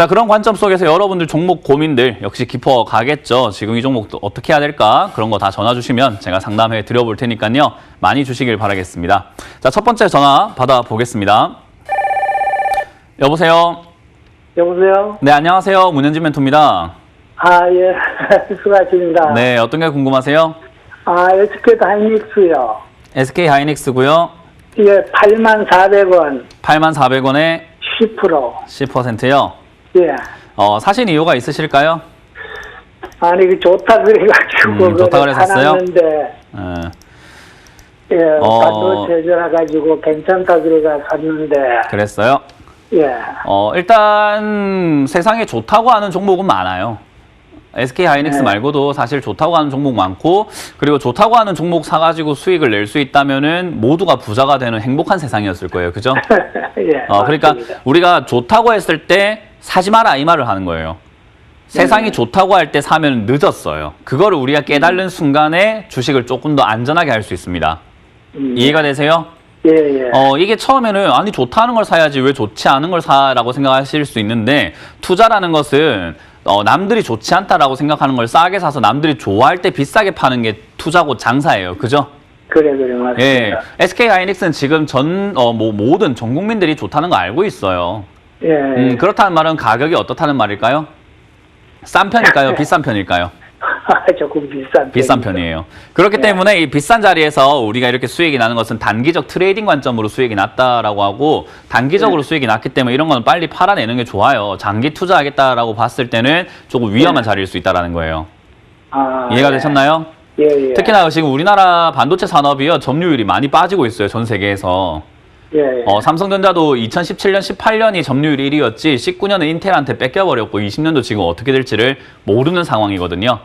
자, 그런 관점 속에서 여러분들 종목 고민들 역시 깊어 가겠죠. 지금 이 종목도 어떻게 해야 될까? 그런 거 다 전화 주시면 제가 상담해 드려볼 테니까요. 많이 주시길 바라겠습니다. 자, 첫 번째 전화 받아보겠습니다. 여보세요? 여보세요? 네, 안녕하세요. 문현진 멘토입니다. 예. 수고하십니다. 네, 어떤 게 궁금하세요? SK 하이닉스요. SK 하이닉스고요. 예, 84,400원. 84,400원에 10%. 10%요. 예. 사신 이유가 있으실까요? 아니, 좋다 그래가지고. 좋다 그랬었어요? 샀는데, 예, 반도체 들어가지고 괜찮다 그래가 샀는데. 그랬어요? 예. 일단 세상에 좋다고 하는 종목은 많아요. SK 하이닉스 네. 말고도 사실 좋다고 하는 종목 많고, 그리고 좋다고 하는 종목 사가지고 수익을 낼 수 있다면은 모두가 부자가 되는 행복한 세상이었을 거예요. 그죠? 예. 그러니까 맞습니다. 우리가 좋다고 했을 때 사지 마라 이 말을 하는 거예요. 세상이 좋다고 할 때 사면 늦었어요. 그거를 우리가 깨달는 순간에 주식을 조금 더 안전하게 할 수 있습니다. 이해가 되세요? 예, 예. 이게 처음에는 아니 좋다는 걸 사야지 왜 좋지 않은 걸 사라고 생각하실 수 있는데, 투자라는 것은 남들이 좋지 않다라고 생각하는 걸 싸게 사서 남들이 좋아할 때 비싸게 파는 게 투자고 장사예요. 그죠? 그래, 맞습니다. 예. SK 하이닉스는 지금 모든 전 국민들이 좋다는 거 알고 있어요. 예. 그렇다는 말은 가격이 어떻다는 말일까요? 싼 편일까요? 비싼 편일까요? 조금 비싼 비싼 편이에요. 그렇기 때문에 이 비싼 자리에서 우리가 이렇게 수익이 나는 것은 단기적 트레이딩 관점으로 수익이 났다라고 하고, 단기적으로 수익이 났기 때문에 이런 거는 빨리 팔아내는 게 좋아요. 장기 투자하겠다라고 봤을 때는 조금 위험한 자리일 수 있다는 거예요. 이해가 되셨나요? 예. 특히나 지금 우리나라 반도체 산업이요, 점유율이 많이 빠지고 있어요. 전 세계에서. 예. 삼성전자도 2017년, 18년이 점유율 1위였지 19년에 인텔한테 뺏겨버렸고 20년도 지금 어떻게 될지를 모르는 상황이거든요.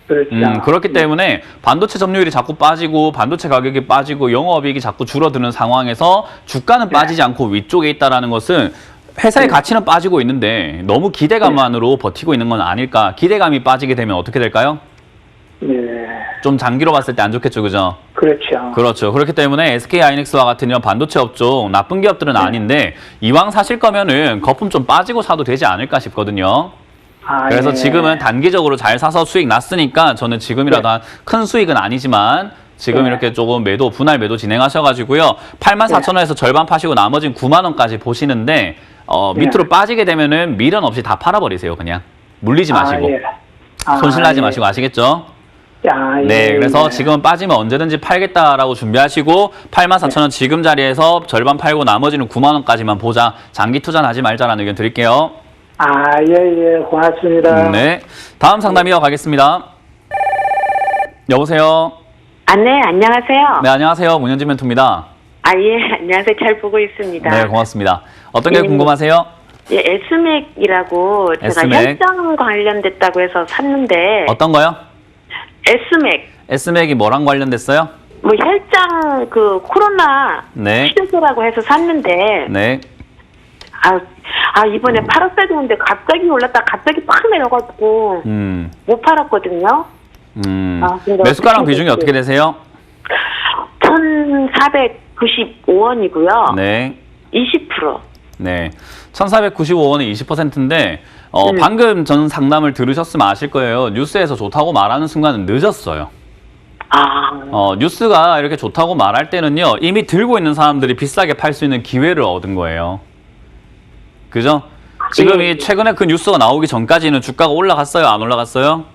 그렇죠. 그렇기 때문에 반도체 점유율이 자꾸 빠지고 반도체 가격이 빠지고 영업이익이 자꾸 줄어드는 상황에서 주가는 빠지지 않고 위쪽에 있다는 것은 회사의 가치는 빠지고 있는데 너무 기대감만으로 버티고 있는 건 아닐까. 기대감이 빠지게 되면 어떻게 될까요? 예. 좀 장기로 봤을 때 안 좋겠죠, 그죠? 그렇죠. 그렇죠. 그렇기 때문에 SK 하이닉스와 같은 이런 반도체 업종 나쁜 기업들은 아닌데, 이왕 사실 거면은 거품 좀 빠지고 사도 되지 않을까 싶거든요. 그래서 예. 지금은 단기적으로 잘 사서 수익 났으니까 저는 지금이라도 큰 수익은 아니지만 지금 이렇게 조금 분할 매도 진행하셔가지고요. 84,000원에서 절반 파시고 나머지는 9만 원까지 보시는데, 밑으로 빠지게 되면은 미련 없이 다 팔아버리세요. 그냥 물리지 마시고. 예. 손실나지 마시고. 아시겠죠? 네, 그래서 지금 빠지면 언제든지 팔겠다라고 준비하시고 84,000원 지금 자리에서 절반 팔고 나머지는 9만 원까지만 보자. 장기 투자는 하지 말자라는 의견 드릴게요. 예. 고맙습니다. 네, 다음 상담 이어가겠습니다. 여보세요. 네, 안녕하세요. 네, 안녕하세요. 문현진 멘토입니다. 예, 안녕하세요. 잘 보고 있습니다. 네, 고맙습니다. 어떤 게 예. 궁금하세요? 예, 에스맥이라고 제가 에스맥. 혈장 관련됐다고 해서 샀는데. 어떤 거요? 에스맥. S맥이 뭐랑 관련됐어요? 뭐 혈장 코로나 네. 치료제라고 해서 샀는데. 네. 이번에 팔았어야 되는데 갑자기 올랐다 갑자기 팍 내려가지고 못 팔았거든요. 근데 매수가랑 비중이 어떻게 되세요? 1,495원이고요. 네. 20%. 네. 1,495원에 20%인데, 방금 전 상담을 들으셨으면 아실 거예요. 뉴스에서 좋다고 말하는 순간은 늦었어요. 뉴스가 이렇게 좋다고 말할 때는요, 이미 들고 있는 사람들이 비싸게 팔 수 있는 기회를 얻은 거예요. 그죠? 지금 이 최근에 그 뉴스가 나오기 전까지는 주가가 올라갔어요? 안 올라갔어요?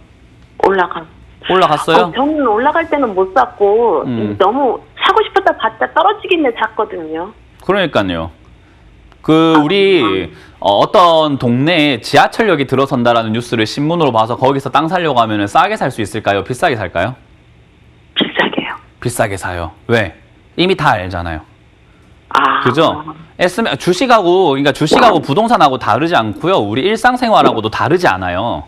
올라갔어요? 저는 올라갈 때는 못 샀고 너무 사고 싶었다 봤다 떨어지길래 샀거든요. 그러니까요. 우리 어떤 동네에 지하철역이 들어선다라는 뉴스를 신문으로 봐서 거기서 땅 사려고 하면 싸게 살 수 있을까요? 비싸게 살까요? 비싸게요. 비싸게 사요. 왜? 이미 다 알잖아요. 그죠? 주식하고 부동산하고 다르지 않고요. 우리 일상생활하고도 다르지 않아요.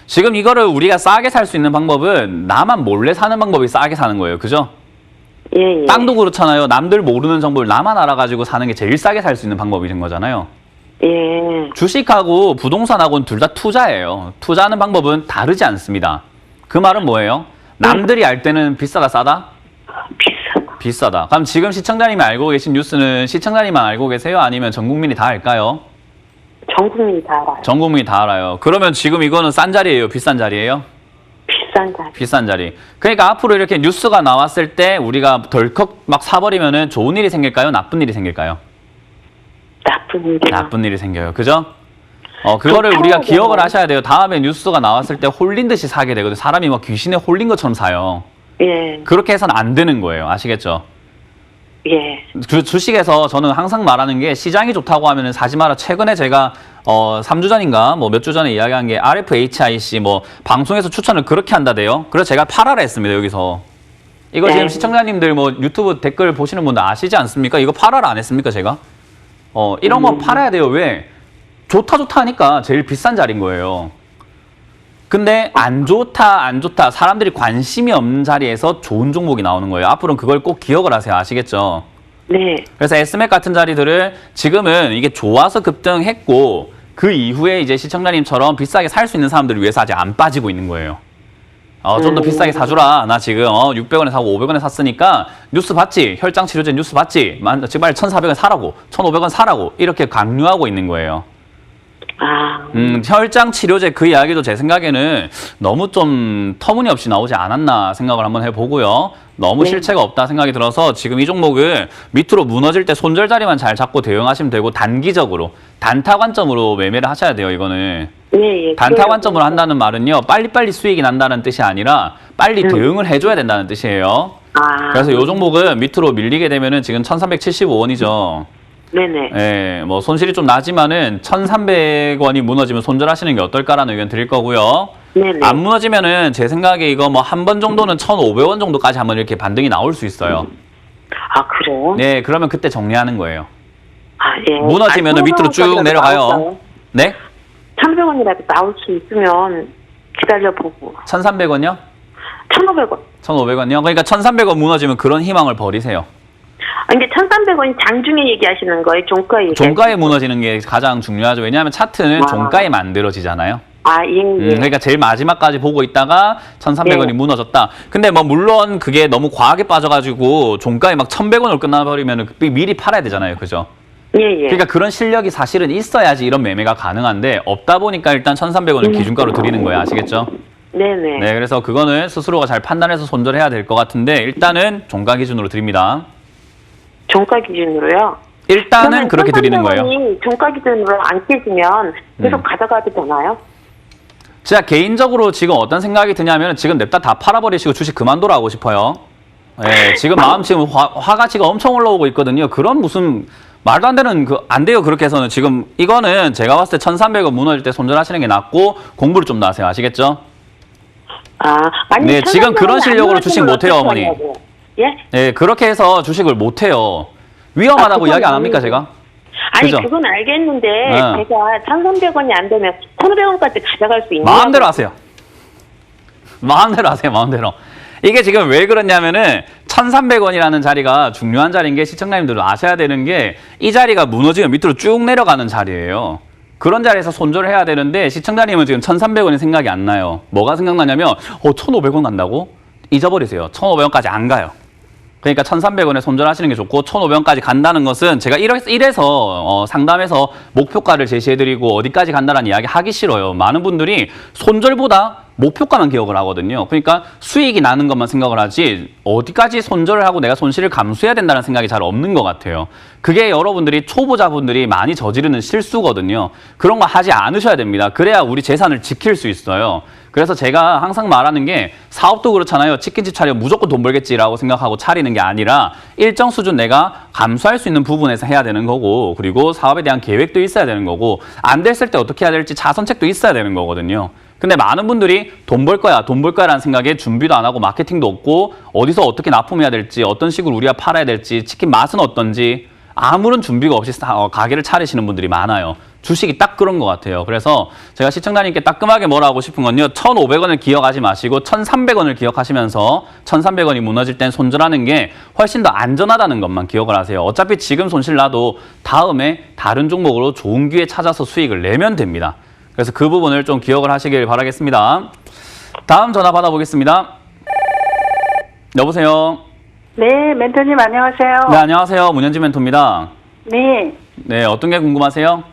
지금 이거를 우리가 싸게 살 수 있는 방법은 나만 몰래 사는 방법이 싸게 사는 거예요. 그죠? 예. 땅도 그렇잖아요. 남들 모르는 정보를 나만 알아가지고 사는 게 제일 싸게 살 수 있는 방법이 된 거잖아요. 예. 주식하고 부동산하고는 둘 다 투자예요. 투자하는 방법은 다르지 않습니다. 그 말은 뭐예요? 남들이 알 때는 비싸다, 싸다? 비싸다. 그럼 지금 시청자님이 알고 계신 뉴스는 시청자님만 알고 계세요? 아니면 전 국민이 다 알까요? 전 국민이 다 알아요. 전 국민이 다 알아요. 그러면 지금 이거는 싼 자리예요? 비싼 자리예요? 비싼 자리. 비싼 자리. 그러니까 앞으로 이렇게 뉴스가 나왔을 때 우리가 덜컥 막 사버리면은 좋은 일이 생길까요? 나쁜 일이 생길까요? 나쁜 일이요. 나쁜 일이 생겨요. 그죠? 그거를 좀 우리가 팔아야 기억을 되나요? 하셔야 돼요. 다음에 뉴스가 나왔을 때 홀린 듯이 사게 되거든요. 사람이 막 귀신에 홀린 것처럼 사요. 예, 그렇게 해서는 안 되는 거예요. 아시겠죠? 예. 주식에서 저는 항상 말하는 게 시장이 좋다고 하면은 사지 마라. 최근에 제가 3주 전인가 뭐 몇 주 전에 이야기한 게 RFHIC 뭐 방송에서 추천을 그렇게 한다대요. 그래서 제가 팔아라 했습니다. 여기서. 이거 지금 네. 시청자님들 뭐 유튜브 댓글 보시는 분들 아시지 않습니까? 이거 팔아라 안 했습니까, 제가? 이런 거 팔아야 돼요. 왜? 좋다 하니까 제일 비싼 자리인 거예요. 근데 안 좋다 사람들이 관심이 없는 자리에서 좋은 종목이 나오는 거예요. 앞으로는 그걸 꼭 기억을 하세요. 아시겠죠? 네. 그래서 SMAC 같은 자리들을 지금은 이게 좋아서 급등했고 그 이후에 이제 시청자님처럼 비싸게 살 수 있는 사람들을 위해서 아직 안 빠지고 있는 거예요. 좀 더 비싸게 사주라. 나 지금 600원에 사고 500원에 샀으니까 뉴스 봤지? 혈장 치료제 뉴스 봤지? 제발 1,400원 사라고, 1,500원 사라고 이렇게 강요하고 있는 거예요. 혈장 치료제 그 이야기도 제 생각에는 너무 좀 터무니없이 나오지 않았나 생각을 한번 해보고요. 너무 네. 실체가 없다 생각이 들어서 지금 이 종목을 밑으로 무너질 때 손절 자리만 잘 잡고 대응하시면 되고 단기적으로 단타 관점으로 매매를 하셔야 돼요. 이거는. 예, 예. 단타 관점으로 한다는 말은요. 빨리빨리 수익이 난다는 뜻이 아니라 빨리 대응을 해줘야 된다는 뜻이에요. 그래서 이 종목은 밑으로 밀리게 되면은 지금 1,375원이죠. 네네. 예, 뭐 손실이 좀 나지만은 1,300원이 무너지면 손절하시는 게 어떨까라는 의견 드릴 거고요. 네네. 안 무너지면은 제 생각에 이거 뭐 한 번 정도는 1,500원 정도까지 한번 이렇게 반등이 나올 수 있어요. 그래요? 네, 그러면 그때 정리하는 거예요. 예. 무너지면은 밑으로 쭉 내려가요. 네? 1,100원이라도 나올 수 있으면 기다려보고. 1,300원이요? 1,500원. 1,500원이요? 그러니까 1,300원 무너지면 그런 희망을 버리세요. 이게 1,300원이 장중에 얘기하시는 거예요? 종가에 종가에 무너지는 게 가장 중요하죠. 왜냐하면 차트는 종가에 만들어지잖아요. 예. 그러니까 제일 마지막까지 보고 있다가 1,300원이 네. 무너졌다. 근데 뭐 물론 그게 너무 과하게 빠져가지고 종가에 막 1,100원으로 끝나버리면 미리 팔아야 되잖아요. 그죠? 예. 그러니까 그런 실력이 사실은 있어야지 이런 매매가 가능한데 없다 보니까 일단 1,300원을 기준가로 드리는 거예요. 아시겠죠? 네네. 네, 그래서 그거는 스스로가 잘 판단해서 손절해야 될 것 같은데 일단은 종가 기준으로 드립니다. 종가 기준으로요? 일단은 그렇게 드리는 거예요. 1,300원이 종가 기준으로 안 깨지면 계속 가져가도 되나요? 제가 개인적으로 지금 어떤 생각이 드냐면 지금 냅다 다 팔아버리시고 주식 그만둬라 하고 싶어요. 예, 지금 마음 지금 화가치가 엄청 올라오고 있거든요. 그런 무슨 말도 안 되는 안 돼요. 그렇게 해서는 지금 이거는 제가 봤을 때 1,300원 무너질 때 손절하시는 게 낫고 공부를 좀 더 하세요. 아시겠죠? 아니, 네, 지금 그런 실력으로 주식 못 해요, 어머니. 예? 네, 그렇게 해서 주식을 못 해요. 위험하다고 그건 이야기 안 합니까, 제가? 아니, 그죠? 그건 알겠는데 네. 제가 1,300원이 안 되면 1,500원까지 가져갈 수 있는 마음대로 하세요. 마음대로 하세요, 마음대로. 이게 지금 왜 그러냐면은 1,300원이라는 자리가 중요한 자리인 게 시청자님들도 아셔야 되는 게 이 자리가 무너지면 밑으로 쭉 내려가는 자리예요. 그런 자리에서 손절을 해야 되는데 시청자님은 지금 1,300원이 생각이 안 나요. 뭐가 생각나냐면 1,500원 간다고? 잊어버리세요. 1,500원까지 안 가요. 그러니까 1,300원에 손절하시는 게 좋고 1,500원까지 간다는 것은 제가 이래서 상담에서 목표가를 제시해드리고 어디까지 간다는 이야기 하기 싫어요. 많은 분들이 손절보다 목표가만 기억을 하거든요. 그러니까 수익이 나는 것만 생각을 하지 어디까지 손절을 하고 내가 손실을 감수해야 된다는 생각이 잘 없는 것 같아요. 그게 여러분들이 초보자분들이 많이 저지르는 실수거든요. 그런 거 하지 않으셔야 됩니다. 그래야 우리 재산을 지킬 수 있어요. 그래서 제가 항상 말하는 게 사업도 그렇잖아요. 치킨집 차려 무조건 돈 벌겠지라고 생각하고 차리는 게 아니라 일정 수준 내가 감수할 수 있는 부분에서 해야 되는 거고 그리고 사업에 대한 계획도 있어야 되는 거고 안 됐을 때 어떻게 해야 될지 자선책도 있어야 되는 거거든요. 근데 많은 분들이 돈 벌 거야 라는 생각에 준비도 안 하고 마케팅도 없고 어디서 어떻게 납품해야 될지 어떤 식으로 우리가 팔아야 될지 치킨 맛은 어떤지 아무런 준비가 없이 가게를 차리시는 분들이 많아요. 주식이 딱 그런 것 같아요. 그래서 제가 시청자님께 따끔하게 뭐라 하고 싶은 건요. 1,500원을 기억하지 마시고 1,300원을 기억하시면서 1,300원이 무너질 땐 손절하는 게 훨씬 더 안전하다는 것만 기억을 하세요. 어차피 지금 손실 나도 다음에 다른 종목으로 좋은 기회 찾아서 수익을 내면 됩니다. 그래서 그 부분을 좀 기억을 하시길 바라겠습니다. 다음 전화 받아보겠습니다. 여보세요. 네, 멘토님 안녕하세요. 네, 안녕하세요. 문현지 멘토입니다. 네. 네, 어떤 게 궁금하세요?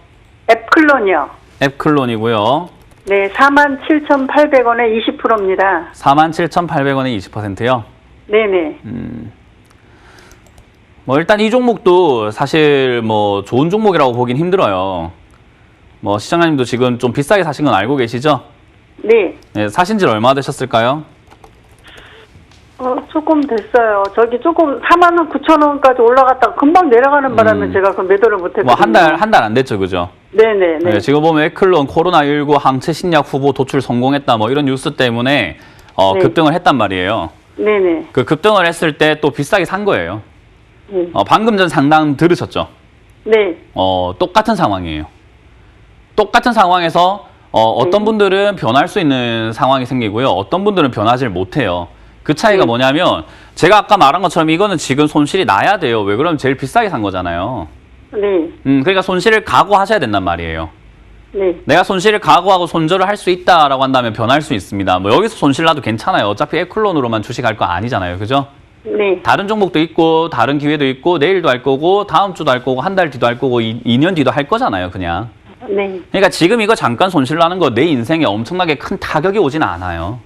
앱클론이요. 앱클론이고요. 네, 47,800원에 20%입니다. 47,800원에 20%요. 네네. 뭐 일단 이 종목도 사실 뭐 좋은 종목이라고 보긴 힘들어요. 뭐 시청자님도 지금 좀 비싸게 사신 건 알고 계시죠? 네. 네, 사신 지 얼마 되셨을까요? 조금 됐어요. 저기 조금 49,000원까지 올라갔다가 금방 내려가는 바람에 제가 그 매도를 못했거든요. 뭐 한 달 안 됐죠, 그죠? 네네. 네, 지금 보면 에클론 코로나19 항체 신약 후보 도출 성공했다 뭐 이런 뉴스 때문에 네. 급등을 했단 말이에요. 네네. 그 급등을 했을 때 또 비싸게 산 거예요. 네. 방금 전 상담 들으셨죠? 네. 똑같은 상황이에요. 똑같은 상황에서 어떤 분들은 변할 수 있는 상황이 생기고요. 어떤 분들은 변하지 못해요. 그 차이가 뭐냐면 제가 아까 말한 것처럼 이거는 지금 손실이 나야 돼요. 왜 그러면 제일 비싸게 산 거잖아요. 네. 그러니까 손실을 각오하셔야 된단 말이에요. 네. 내가 손실을 각오하고 손절을 할 수 있다라고 한다면 변할 수 있습니다. 뭐 여기서 손실 나도 괜찮아요. 어차피 에클론으로만 주식할 거 아니잖아요. 그죠? 네. 다른 종목도 있고 다른 기회도 있고 내일도 할 거고 다음 주도 할 거고 한 달 뒤도 할 거고 2년 뒤도 할 거잖아요. 그냥. 네. 그러니까 지금 이거 잠깐 손실 나는 거 내 인생에 엄청나게 큰 타격이 오지는 않아요.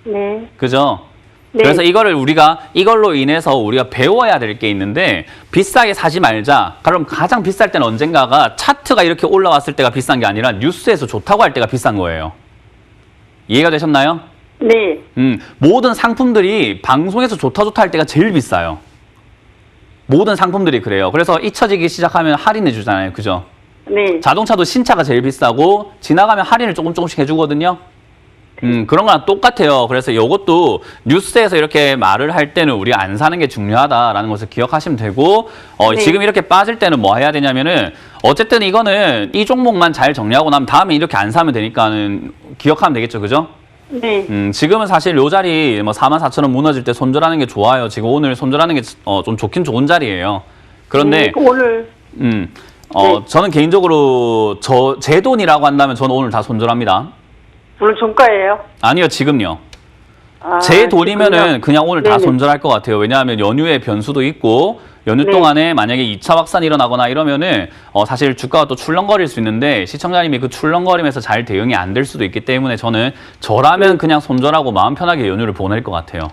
네. 그죠? 네. 그래서 이걸로 인해서 우리가 배워야 될 게 있는데 비싸게 사지 말자. 그럼 가장 비쌀 때는 언젠가가 차트가 이렇게 올라왔을 때가 비싼 게 아니라 뉴스에서 좋다고 할 때가 비싼 거예요. 이해가 되셨나요? 네. 모든 상품들이 방송에서 좋다 할 때가 제일 비싸요. 모든 상품들이 그래요. 그래서 잊혀지기 시작하면 할인해 주잖아요. 그죠? 네. 자동차도 신차가 제일 비싸고 지나가면 할인을 조금씩 해주거든요. 그런 거랑 똑같아요. 그래서 이것도 뉴스에서 이렇게 말을 할 때는 우리가 안 사는 게 중요하다라는 것을 기억하시면 되고 네. 지금 이렇게 빠질 때는 뭐 해야 되냐면은 어쨌든 이거는 이 종목만 잘 정리하고 나면 다음에 이렇게 안 사면 되니까는 기억하면 되겠죠. 그죠? 네. 지금은 사실 요 자리 뭐 44,000원 무너질 때 손절하는 게 좋아요. 지금 오늘 손절하는 게 좀 좋긴 좋은 자리예요. 그런데 오늘. 네. 네. 저는 개인적으로 제 돈이라고 한다면 저는 오늘 다 손절합니다. 오늘 종가예요? 아니요, 지금요. 아, 제 돈이면은 지금요? 그냥 오늘 다 네네. 손절할 것 같아요. 왜냐하면 연휴에 변수도 있고 연휴 네. 동안에 만약에 2차 확산이 일어나거나 이러면은 사실 주가가 또 출렁거릴 수 있는데 시청자님이 그 출렁거림에서 잘 대응이 안 될 수도 있기 때문에 저라면 그냥 손절하고 마음 편하게 연휴를 보낼 것 같아요.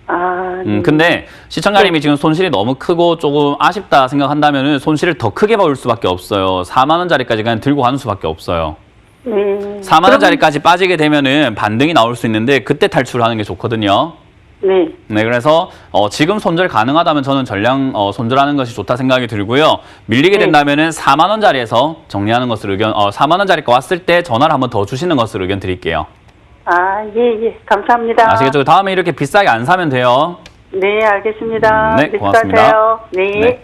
아, 네. 근데 시청자님이 지금 손실이 너무 크고 조금 아쉽다 생각한다면은 손실을 더 크게 볼 수밖에 없어요. 4만 원짜리까지 그냥 들고 가는 수밖에 없어요. 네. 4만 원짜리까지 빠지게 되면은 반등이 나올 수 있는데 그때 탈출하는 게 좋거든요. 네. 네, 그래서 지금 손절 가능하다면 저는 전량 손절하는 것이 좋다 생각이 들고요. 밀리게 네. 된다면은 4만 원짜리에서 정리하는 것을 4만 원짜리가 왔을 때 전화를 한번 더 주시는 것을 의견 드릴게요. 아, 예. 감사합니다. 아시겠죠? 다음에 이렇게 비싸게 안 사면 돼요. 네, 알겠습니다. 네, 고맙습니다. 비싸세요. 네. 네.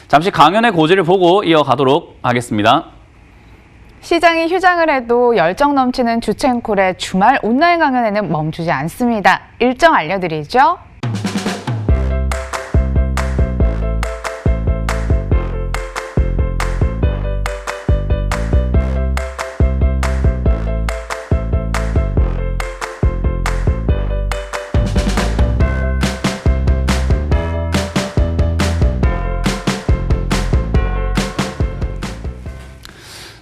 잠시 강연의 고지를 보고 이어가도록 하겠습니다. 시장이 휴장을 해도 열정 넘치는 주첸콜의 주말 온라인 강연에는 멈추지 않습니다. 일정 알려드리죠.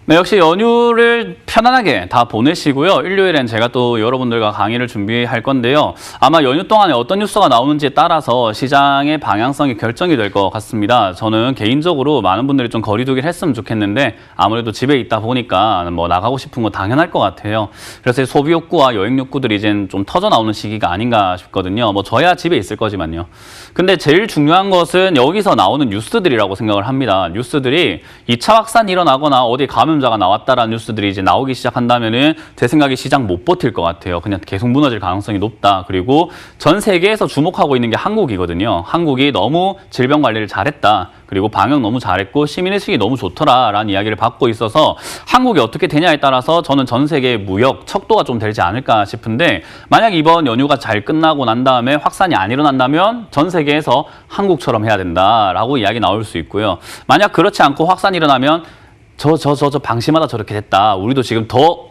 네, 역시 연휴를 편안하게 다 보내시고요. 일요일엔 제가 또 여러분들과 강의를 준비할 건데요. 아마 연휴 동안에 어떤 뉴스가 나오는지에 따라서 시장의 방향성이 결정이 될 것 같습니다. 저는 개인적으로 많은 분들이 좀 거리두기를 했으면 좋겠는데 아무래도 집에 있다 보니까 뭐 나가고 싶은 거 당연할 것 같아요. 그래서 소비 욕구와 여행 욕구들이 이제 좀 터져 나오는 시기가 아닌가 싶거든요. 뭐 저야 집에 있을 거지만요. 근데 제일 중요한 것은 여기서 나오는 뉴스들이라고 생각을 합니다. 뉴스들이 2차 확산이 일어나거나 어디 감염자가 나왔다라는 뉴스들이 이제 나오기 시작한다면은 제 생각에 시장 못 버틸 것 같아요. 그냥 계속 무너질 가능성이 높다. 그리고 전 세계에서 주목하고 있는 게 한국이거든요. 한국이 너무 질병 관리를 잘했다. 그리고 방역 너무 잘했고 시민의식이 너무 좋더라라는 이야기를 받고 있어서 한국이 어떻게 되냐에 따라서 저는 전 세계 무역, 척도가 좀 되지 않을까 싶은데 만약 이번 연휴가 잘 끝나고 난 다음에 확산이 안 일어난다면 전 세계에서 한국처럼 해야 된다라고 이야기 나올 수 있고요. 만약 그렇지 않고 확산이 일어나면 저 방심하다 저렇게 됐다. 우리도 지금 더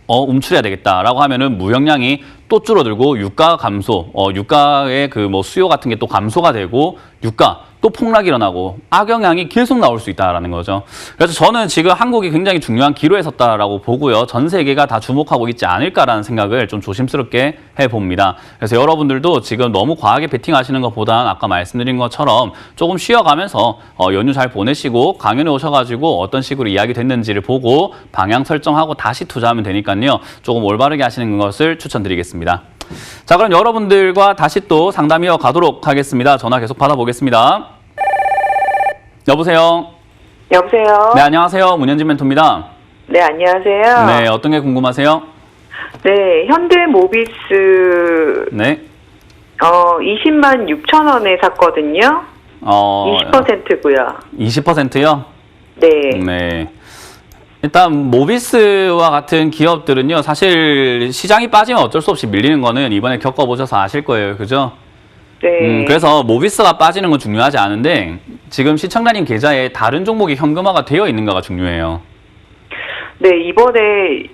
움츠려야 되겠다라고 하면은 무역량이 또 줄어들고 유가 감소, 유가의 그 뭐 수요 같은 게 또 감소가 되고 유가 또 폭락이 일어나고 악영향이 계속 나올 수 있다라는 거죠. 그래서 저는 지금 한국이 굉장히 중요한 기로에 섰다라고 보고요. 전 세계가 다 주목하고 있지 않을까라는 생각을 좀 조심스럽게 해봅니다. 그래서 여러분들도 지금 너무 과하게 베팅하시는 것보단 아까 말씀드린 것처럼 조금 쉬어가면서 연휴 잘 보내시고 강연에 오셔가지고 어떤 식으로 이야기 됐는지를 보고 방향 설정하고 다시 투자하면 되니까요. 조금 올바르게 하시는 것을 추천드리겠습니다. 자, 그럼 여러분들과 다시 또 상담 이어가도록 하겠습니다. 전화 계속 받아보겠습니다. 여보세요? 여보세요? 네, 안녕하세요. 문현진 멘토입니다. 네, 안녕하세요. 네, 어떤 게 궁금하세요? 네, 현대모비스, 네. 20만 6천 원에 샀거든요. 20%고요. 20%요? 네. 네. 일단 모비스와 같은 기업들은요, 사실 시장이 빠지면 어쩔 수 없이 밀리는 거는 이번에 겪어보셔서 아실 거예요. 그죠? 네. 그래서 모비스가 빠지는 건 중요하지 않은데 지금 시청자님 계좌에 다른 종목이 현금화가 되어 있는가가 중요해요. 네, 이번에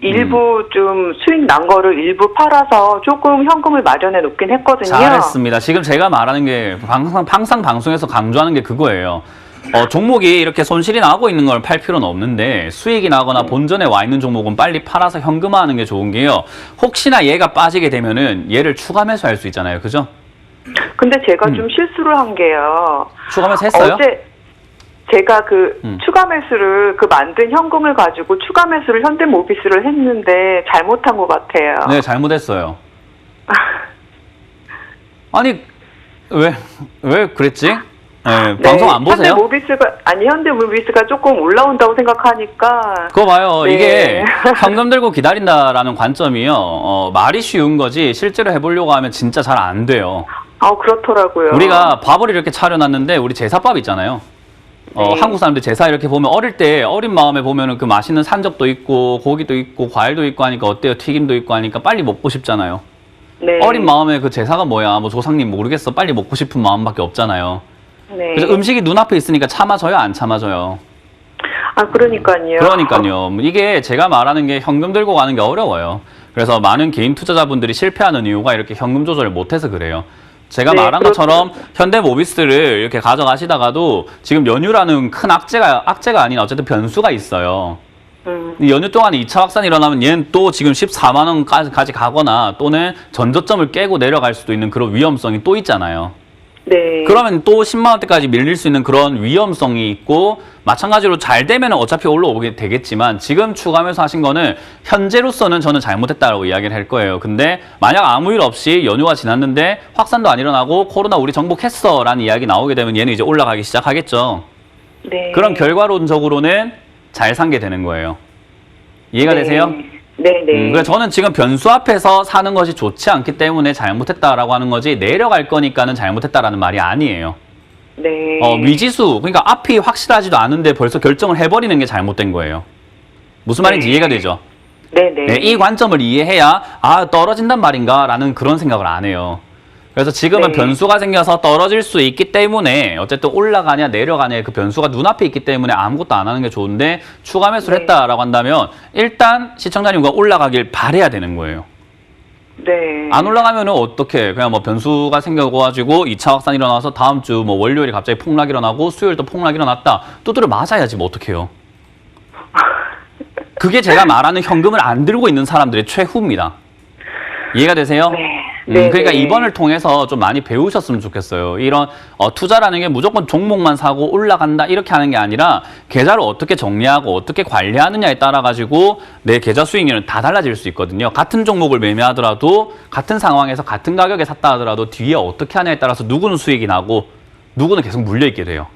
일부 좀 수익 난 거를 일부 팔아서 조금 현금을 마련해 놓긴 했거든요. 잘했습니다. 지금 제가 말하는 게 항상 방송에서 강조하는 게 그거예요. 종목이 이렇게 손실이 나고 있는 걸 팔 필요는 없는데 수익이 나거나 본전에 와 있는 종목은 빨리 팔아서 현금화하는 게 좋은 게요. 혹시나 얘가 빠지게 되면은 얘를 추가 매수할 수 있잖아요. 그죠? 근데 제가 좀 실수를 한 게요. 추가 매수 했어요? 어제 제가 추가 매수를 만든 현금을 가지고 추가 매수를 현대모비스를 했는데 잘못한 것 같아요. 네, 잘못했어요. 아니, 왜 그랬지? 네, 방송 안 보세요? 현대모비스가 조금 올라온다고 생각하니까. 그거 봐요. 네. 이게 현금 들고 기다린다라는 관점이요. 말이 쉬운 거지 실제로 해보려고 하면 진짜 잘 안 돼요. 그렇더라고요. 우리가 밥을 이렇게 차려놨는데 우리 제사밥 있잖아요. 네. 한국 사람들 제사 이렇게 보면 어릴 때 어린 마음에 보면은 그 맛있는 산적도 있고 고기도 있고 과일도 있고 하니까 어때요? 튀김도 있고 하니까 빨리 먹고 싶잖아요. 네. 어린 마음에 그 제사가 뭐야? 뭐 조상님 모르겠어. 빨리 먹고 싶은 마음밖에 없잖아요. 네. 그래서 음식이 눈앞에 있으니까 참아져요? 안 참아져요? 그러니까요. 이게 제가 말하는 게 현금 들고 가는 게 어려워요. 그래서 많은 개인 투자자분들이 실패하는 이유가 이렇게 현금 조절을 못해서 그래요. 제가 네, 말한 것처럼 현대모비스를 이렇게 가져가시다가도 지금 연휴라는 큰 악재가 아닌 어쨌든 변수가 있어요. 이 연휴 동안에 2차 확산이 일어나면 얘는 또 지금 14만 원까지 가거나 또는 전저점을 깨고 내려갈 수도 있는 그런 위험성이 또 있잖아요. 네. 그러면 또 10만 원대까지 밀릴 수 있는 그런 위험성이 있고 마찬가지로 잘 되면 어차피 올라오게 되겠지만 지금 추가 매수하신 거는 현재로서는 저는 잘못했다라고 이야기를 할 거예요. 근데 만약 아무 일 없이 연휴가 지났는데 확산도 안 일어나고 코로나 우리 정복했어 라는 이야기 나오게 되면 얘는 이제 올라가기 시작하겠죠. 네. 그럼 결과론적으로는 잘 산 게 되는 거예요. 이해가 되세요? 네네. 그래서 저는 지금 변수 앞에서 사는 것이 좋지 않기 때문에 잘못했다라고 하는 거지 내려갈 거니까는 잘못했다라는 말이 아니에요. 네. 미지수, 그러니까 앞이 확실하지도 않은데 벌써 결정을 해버리는 게 잘못된 거예요. 무슨 말인지 이해가 되죠? 네네. 네, 이 관점을 이해해야 떨어진단 말인가 라는 그런 생각을 안 해요. 그래서 지금은 네. 변수가 생겨서 떨어질 수 있기 때문에 어쨌든 올라가냐 내려가냐 그 변수가 눈앞에 있기 때문에 아무것도 안 하는 게 좋은데 추가 매수를 했다라고 한다면 일단 시청자님과 올라가길 바라야 되는 거예요. 네. 안 올라가면은 어떻게 그냥 뭐 변수가 생겨가지고 2차 확산이 일어나서 다음 주 뭐 월요일에 갑자기 폭락이 일어나고 수요일도 폭락이 일어났다. 두드려 맞아야지 뭐 어떡해요. 그게 제가 말하는 현금을 안 들고 있는 사람들의 최후입니다. 이해가 되세요? 네. 그러니까 네. 이번을 통해서 좀 많이 배우셨으면 좋겠어요. 이런 투자라는 게 무조건 종목만 사고 올라간다 이렇게 하는 게 아니라 계좌를 어떻게 정리하고 어떻게 관리하느냐에 따라 가지고 내 계좌 수익률은 다 달라질 수 있거든요. 같은 종목을 매매하더라도 같은 상황에서 같은 가격에 샀다 하더라도 뒤에 어떻게 하냐에 따라서 누구는 수익이 나고 누구는 계속 물려 있게 돼요.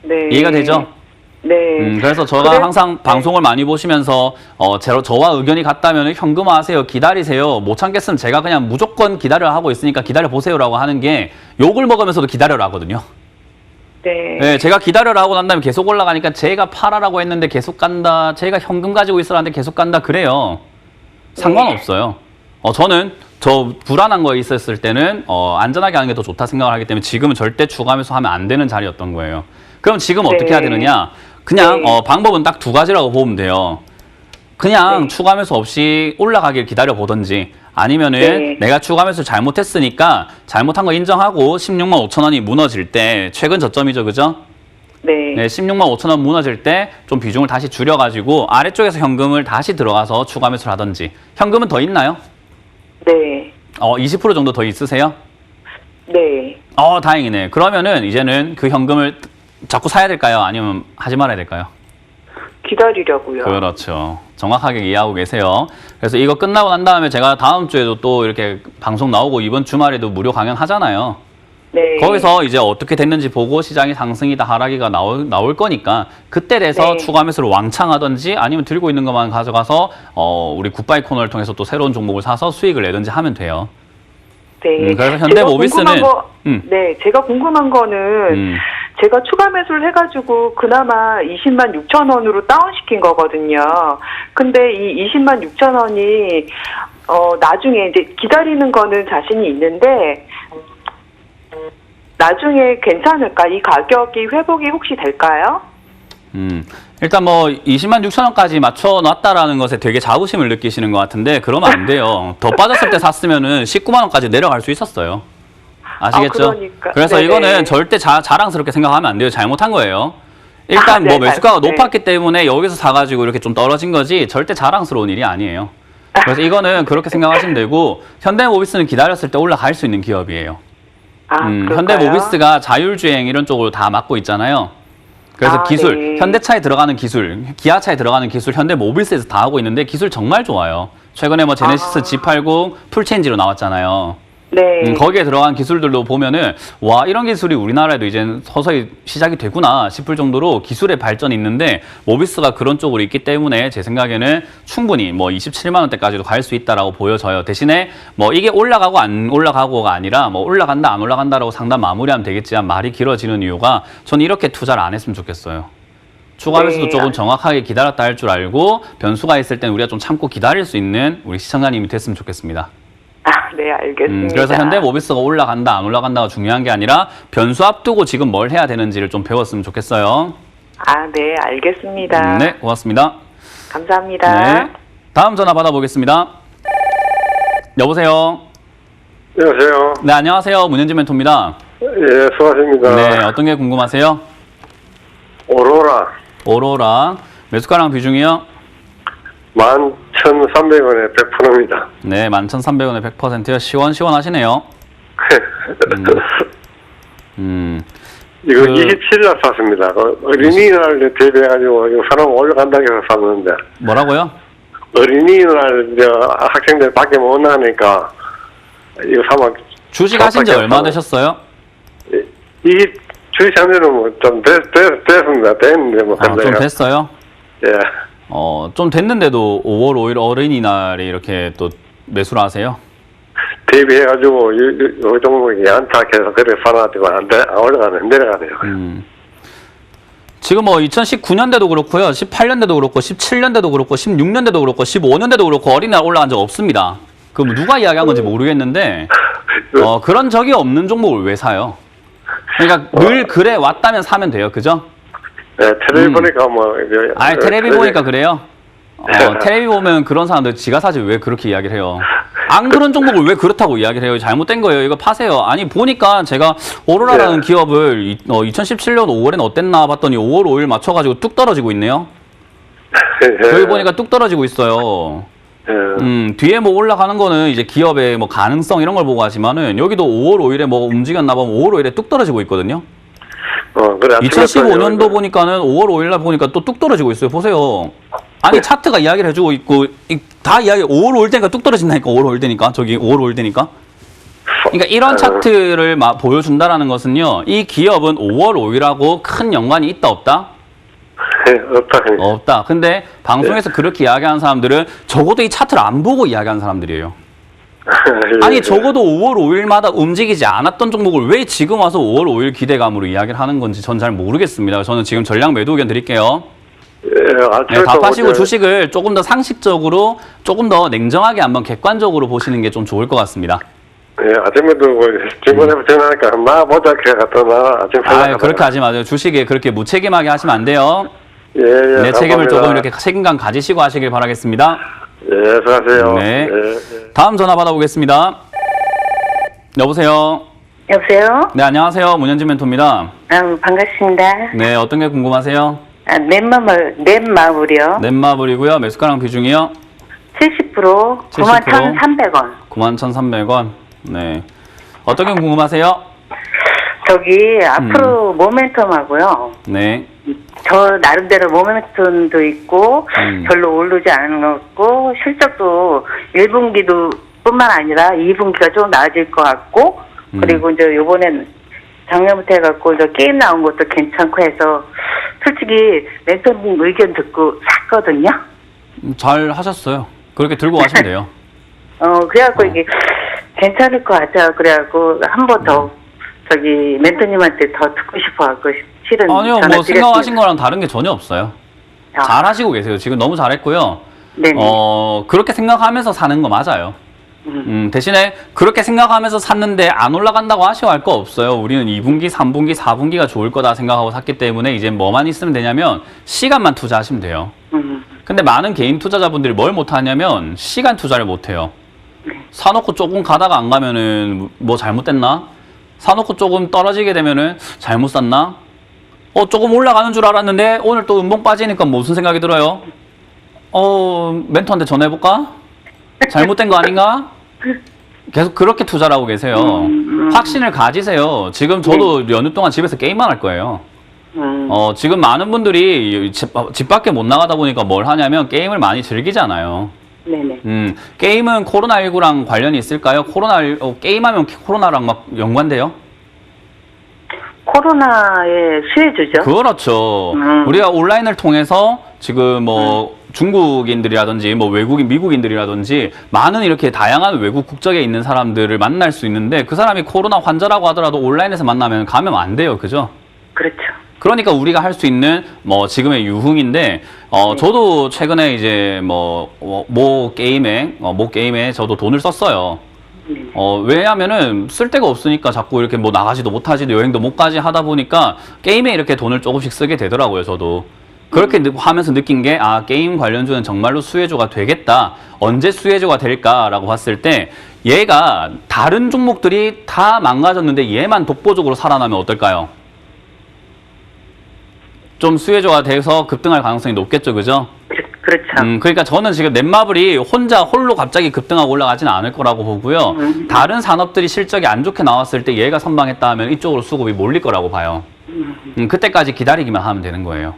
네. 이해가 되죠? 네. 그래서 제가 항상 방송을 많이 보시면서 저와 의견이 같다면 현금화하세요, 기다리세요. 못 참겠으면 제가 그냥 무조건 기다려 하고 있으니까 기다려 보세요라고 하는 게 욕을 먹으면서도 기다려라 하거든요. 네. 네, 제가 기다려라 하고 난 다음에 계속 올라가니까 제가 팔아라고 했는데 계속 간다. 제가 현금 가지고 있으라는데 계속 간다. 그래요. 상관없어요. 저는 저 불안한 거 있었을 때는 안전하게 하는 게 더 좋다 생각을 하기 때문에 지금은 절대 추가하면서 하면 안 되는 자리였던 거예요. 그럼 지금 어떻게 해야 되느냐? 그냥 방법은 딱 두 가지라고 보면 돼요. 그냥 추가 매수 없이 올라가길 기다려 보든지 아니면은 네. 내가 추가 매수 잘못했으니까 잘못한 거 인정하고 16만 5천 원이 무너질 때 최근 저점이죠, 그죠? 네. 네, 16만 5천 원 무너질 때 좀 비중을 다시 줄여가지고 아래쪽에서 현금을 다시 들어가서 추가 매수를 하든지. 현금은 더 있나요? 네. 20% 정도 더 있으세요? 네. 다행이네. 그러면은 이제는 그 현금을 자꾸 사야 될까요? 아니면 하지 말아야 될까요? 기다리려고요. 그렇죠. 정확하게 이해하고 계세요. 그래서 이거 끝나고 난 다음에 제가 다음 주에도 또 이렇게 방송 나오고 이번 주말에도 무료 강연 하잖아요. 네. 거기서 이제 어떻게 됐는지 보고 시장이 상승이다 하락이가 나올 거니까 그때 돼서 네. 추가 매수를 왕창 하든지 아니면 들고 있는 것만 가져가서 우리 굿바이 코너를 통해서 또 새로운 종목을 사서 수익을 내든지 하면 돼요. 네. 그래서 현대모비스는 네, 제가 궁금한 거는 제가 추가 매수를 해가지고 그나마 20만 6천 원으로 다운시킨 거거든요. 근데 이 20만 6천 원이 나중에 이제 기다리는 거는 자신이 있는데 나중에 괜찮을까? 이 가격이 회복이 혹시 될까요? 일단 뭐 20만 6천 원까지 맞춰놨다라는 것에 되게 자부심을 느끼시는 것 같은데 그러면 안 돼요. 더 빠졌을 때 샀으면은 19만 원까지 내려갈 수 있었어요. 아시겠죠? 그러니까. 그래서 네네. 이거는 절대 자랑스럽게 생각하면 안 돼요. 잘못한 거예요. 일단 뭐 네, 매수가가 네. 높았기 때문에 여기서 사가지고 이렇게 좀 떨어진 거지 절대 자랑스러운 일이 아니에요. 그래서 이거는 그렇게 생각하시면 되고 현대모비스는 기다렸을 때 올라갈 수 있는 기업이에요. 그럴까요? 현대모비스가 자율주행 이런 쪽으로 다 맡고 있잖아요. 그래서 기술, 네. 현대차에 들어가는 기술, 기아차에 들어가는 기술, 현대모비스에서 다 하고 있는데 기술 정말 좋아요. 최근에 뭐 제네시스 G80 풀체인지로 나왔잖아요. 네. 거기에 들어간 기술들도 보면은 와 이런 기술이 우리나라에도 이제 서서히 시작이 되구나 싶을 정도로 기술의 발전이 있는데 모비스가 그런 쪽으로 있기 때문에 제 생각에는 충분히 뭐 27만 원대까지도 갈 수 있다라고 보여져요. 대신에 뭐 이게 올라가고 안 올라가고가 아니라 뭐 올라간다 안 올라간다라고 상담 마무리하면 되겠지만 말이 길어지는 이유가 저는 이렇게 투자를 안 했으면 좋겠어요. 추가매수도 네. 조금 정확하게 기다렸다 할 줄 알고 변수가 있을 땐 우리가 좀 참고 기다릴 수 있는 우리 시청자님이 됐으면 좋겠습니다. 네, 알겠습니다. 그래서 현대모비스가 올라간다 안 올라간다가 중요한 게 아니라 변수 앞두고 지금 뭘 해야 되는지를 좀 배웠으면 좋겠어요. 네, 알겠습니다. 네, 고맙습니다. 감사합니다. 네, 다음 전화 받아보겠습니다. 여보세요. 안녕하세요. 네, 안녕하세요. 문현진 멘토입니다. 예, 수고하십니다. 네, 어떤 게 궁금하세요? 오로라 매수가랑 비중이요? 11,300원에 100%입니다. 네, 11,300원에 100%요. 시원시원하시네요. 이거 27일 샀습니다. 어린이날 대비해가지고 이거 사람 올라간다고 해서 샀는데 뭐라고요? 어린이날 학생들 밖에 못 나가니까 이거 사면 주식 하신 지 얼마 되셨어요? 이게 주식하면은 뭐좀 됐습니다. 됐는데 뭐 좀 됐어요? 예. 좀 됐는데도 5월 5일 어린이날에 이렇게 또 매수를 하세요? 대비해가지고 요 종목이 안타해서 그래 사놔가지고 안 올라가네 내려가네요. 지금 뭐 2019년대도 그렇고요, 18년대도 그렇고, 17년대도 그렇고, 16년대도 그렇고, 15년대도 그렇고 어린이날 올라간 적 없습니다. 그럼 누가 이야기한 건지 모르겠는데 그런 적이 없는 종목을 왜 사요? 그러니까 늘 그래 왔다면 사면 돼요, 그죠? 네, 텔레비 보니까 뭐. 텔레비 보니까 그래요? 텔레비 보면 그런 사람들 지가 사지 왜 그렇게 이야기를 해요? 안 그런 종목을 왜 그렇다고 이야기를 해요? 잘못된 거예요. 이거 파세요. 아니 보니까 제가 오로라라는 기업을 2017년 5월에는 어땠나 봤더니 5월 5일 맞춰가지고 뚝 떨어지고 있네요. 여기 보니까 뚝 떨어지고 있어요. 뒤에 뭐 올라가는 거는 이제 기업의 뭐 가능성 이런 걸 보고 하지만은 여기도 5월 5일에 뭐 움직였나 보면 5월 5일에 뚝 떨어지고 있거든요. 그래, 2015년도 보니까는 5월 5일날 보니까 또 뚝 떨어지고 있어요. 보세요. 아니 차트가 이야기를 해주고 있고 다 이야기 5월 5일 되니까 뚝 떨어진다니까. 5월 5일 되니까 저기 5월 5일 되니까. 그러니까 이런 차트를 보여준다라는 것은요. 이 기업은 5월 5일하고 큰 연관이 있다 없다? 없다. 근데 방송에서 그렇게 이야기하는 사람들은 적어도 이 차트를 안 보고 이야기하는 사람들이에요. 아니 적어도 5월 5일마다 움직이지 않았던 종목을 왜 지금 와서 5월 5일 기대감으로 이야기를 하는 건지 전 잘 모르겠습니다. 저는 지금 전략 매도 의견 드릴게요. 네, 답하시고 주식을 조금 더 상식적으로 조금 더 냉정하게 한번 객관적으로 보시는 게 좀 좋을 것 같습니다. 예, 아침에도 중간에 전화하니까 나보자 그래가 나 아침 그렇게 하지 마세요. 주식에 그렇게 무책임하게 하시면 안 돼요. 예, 내 책임을 조금 이렇게 책임감 가지시고 하시길 바라겠습니다. 예, 수고하세요. 네. 예. 다음 전화 받아보겠습니다. 여보세요. 여보세요? 네, 안녕하세요. 문현진 멘토입니다. 반갑습니다. 네, 어떤 게 궁금하세요? 넷마블이요. 넷마블이고요. 매수가랑 비중이요? 70%, 70%? 91,300원. 91,300원. 네. 어떤 게 궁금하세요? 저기, 앞으로 모멘텀하고요. 네. 저 나름대로 모멘텀도 있고, 음. 별로 오르지 않았고, 실적도 1분기도 뿐만 아니라 2분기가 좀 나아질 것 같고, 그리고 이제 요번엔 작년부터 해갖고 저 게임 나온 것도 괜찮고 해서, 솔직히 멘토님 의견 듣고 샀거든요. 잘 하셨어요. 그렇게 들고 가시면 돼요. 그래갖고 이게 괜찮을 것 같아요. 그래갖고 한 번 더 저기 멘토님한테 더 듣고 싶어갖고 실은 아니요, 전화 뭐 생각하신 드렸습니다. 거랑 다른 게 전혀 없어요. 아. 잘 하시고 계세요. 지금 너무 잘했고요. 네네. 그렇게 생각하면서 사는 거 맞아요. 대신에 그렇게 생각하면서 샀는데 안 올라간다고 아쉬워할 거 없어요. 우리는 2분기, 3분기, 4분기가 좋을 거다 생각하고 샀기 때문에 이제 뭐만 있으면 되냐면 시간만 투자하시면 돼요. 근데 많은 개인 투자자분들이 뭘 못하냐면 시간 투자를 못해요. 사놓고 조금 가다가 안 가면은 뭐 잘못됐나? 사놓고 조금 떨어지게 되면은 잘못 샀나? 조금 올라가는 줄 알았는데 오늘 또 음봉 빠지니까 무슨 생각이 들어요? 멘토한테 전화해볼까? 잘못된 거 아닌가? 계속 그렇게 투자를 하고 계세요. 확신을 가지세요. 지금 저도 연휴 동안 집에서 게임만 할 거예요. 지금 많은 분들이 집 밖에 못 나가다 보니까 뭘 하냐면 게임을 많이 즐기잖아요. 네네. 게임은 코로나19랑 관련이 있을까요? 게임하면 코로나랑 막 연관돼요? 코로나의 수혜주죠. 그렇죠. 우리가 온라인을 통해서 지금 뭐 중국인들이라든지 뭐 외국인, 미국인들이라든지 많은 이렇게 다양한 외국 국적에 있는 사람들을 만날 수 있는데 그 사람이 코로나 환자라고 하더라도 온라인에서 만나면 감염 안 돼요. 그죠? 그렇죠. 그러니까 우리가 할 수 있는 뭐 지금의 유흥인데 저도 최근에 이제 모 게임에 저도 돈을 썼어요. 왜냐하면은 쓸 데가 없으니까 자꾸 이렇게 뭐 나가지도 못하지 여행도 못 가지 하다 보니까 게임에 이렇게 돈을 조금씩 쓰게 되더라고요. 저도 그렇게 하면서 느낀 게 게임 관련주는 정말로 수혜주가 되겠다. 언제 수혜주가 될까라고 봤을 때 얘가 다른 종목들이 다 망가졌는데 얘만 독보적으로 살아나면 어떨까요? 좀 수혜주가 돼서 급등할 가능성이 높겠죠, 그죠? 그렇죠. 그러니까 저는 지금 넷마블이 홀로 갑자기 급등하고 올라가지는 않을 거라고 보고요. 다른 산업들이 실적이 안 좋게 나왔을 때 얘가 선방했다 하면 이쪽으로 수급이 몰릴 거라고 봐요. 그때까지 기다리기만 하면 되는 거예요.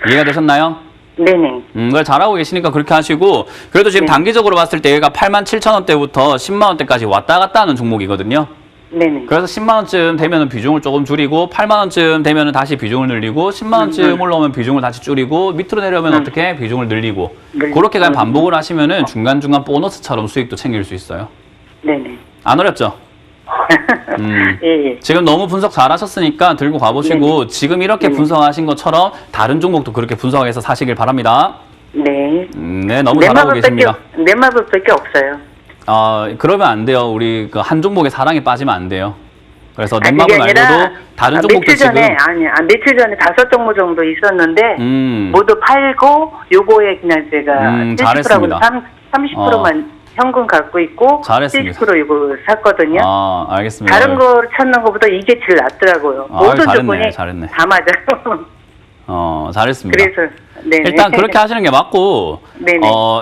이해가 되셨나요? 네네. 그걸 잘하고 계시니까 그렇게 하시고 그래도 지금 단기적으로 봤을 때 얘가 87,000원대부터 10만원대까지 왔다 갔다 하는 종목이거든요. 네네. 그래서 10만원쯤 되면은 비중을 조금 줄이고 8만원쯤 되면은 다시 비중을 늘리고 10만원쯤 올라오면 비중을 다시 줄이고 밑으로 내려오면 어떻게 비중을 늘리고 그렇게 그냥 반복을 하시면은 중간중간 보너스처럼 수익도 챙길 수 있어요. 네네. 안 어렵죠? 예. 지금 너무 분석 잘 하셨으니까 들고 가보시고 지금 이렇게 분석하신 것처럼 다른 종목도 그렇게 분석해서 사시길 바랍니다. 네. 네, 너무 잘하고 계십니다. 넷마블밖에 없어요. 그러면 안 돼요. 우리 그 한 종목의 사랑에 빠지면 안 돼요. 그래서 그게 넷마블 아니라 말고도 다른 종목도 며칠 전에, 지금 며칠 전에 5종목 정도 있었는데 모두 팔고 요거에 그냥 제가 70%하고 잘했습니다. 30%만 현금 갖고 있고 잘했습니다. 70% 이거 샀거든요. 알겠습니다. 다른 거 찾는 것보다 이게 제일 낫더라고요. 모든 조건이 잘했네. 다 맞아요. 잘했습니다. 그래서 네네. 일단 그렇게 하시는 게 맞고 네네.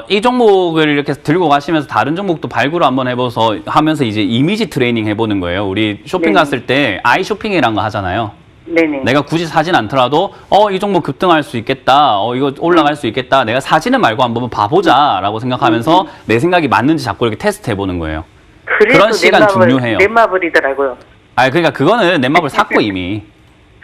이 종목을 이렇게 들고 가시면서 다른 종목도 발굴을 한번 해봐서 하면서 이제 이미지 트레이닝 해보는 거예요. 우리 쇼핑 네네. 갔을 때 아이 쇼핑이라는 거 하잖아요. 네네. 내가 굳이 사진 않더라도 이 종목 급등할 수 있겠다. 이거 올라갈 수 있겠다. 내가 사진은 말고 한번 봐보자 라고 생각하면서 내 생각이 맞는지 자꾸 이렇게 테스트 해보는 거예요. 그런 시간 중요해요. 넷마블이더라고요. 그러니까 그거는 넷마블 샀고 이미.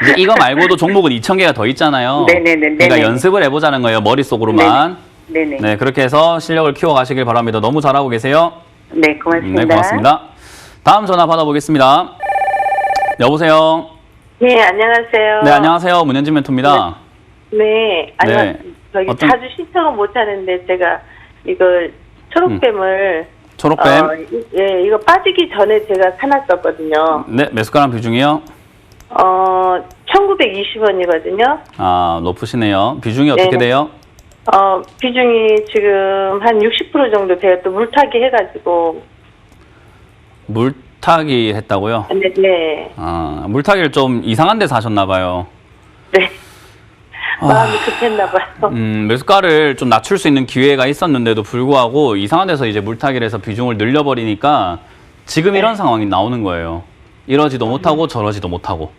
이제 이거 말고도 종목은 2,000개가 더 있잖아요. 네네네. 그러니까 연습을 해보자는 거예요. 머릿속으로만. 네네. 네, 그렇게 해서 실력을 키워가시길 바랍니다. 너무 잘하고 계세요. 네, 고맙습니다. 네, 고맙습니다. 다음 전화 받아보겠습니다. 여보세요. 네, 안녕하세요. 네, 안녕하세요. 문현진 멘토입니다. 네, 저기 어떤- 자주 신청은 못 하는데 제가 이걸 초록뱀을 초록뱀. 예, 이거 빠지기 전에 제가 사놨었거든요. 네, 매수가랑 비중이요. 1920원이거든요. 높으시네요. 비중이 어떻게 네네. 돼요? 비중이 지금 한 60% 정도 돼요. 또 물타기 해가지고. 물타기 했다고요? 네. 아, 물타기를 좀 이상한 데 사셨나 봐요. 네. 마음이 급했나 봐요. 매수가를 좀 낮출 수 있는 기회가 있었는데도 불구하고 이상한 데서 이제 물타기를 해서 비중을 늘려버리니까 지금 이런 상황이 나오는 거예요. 이러지도 못하고 저러지도 못하고.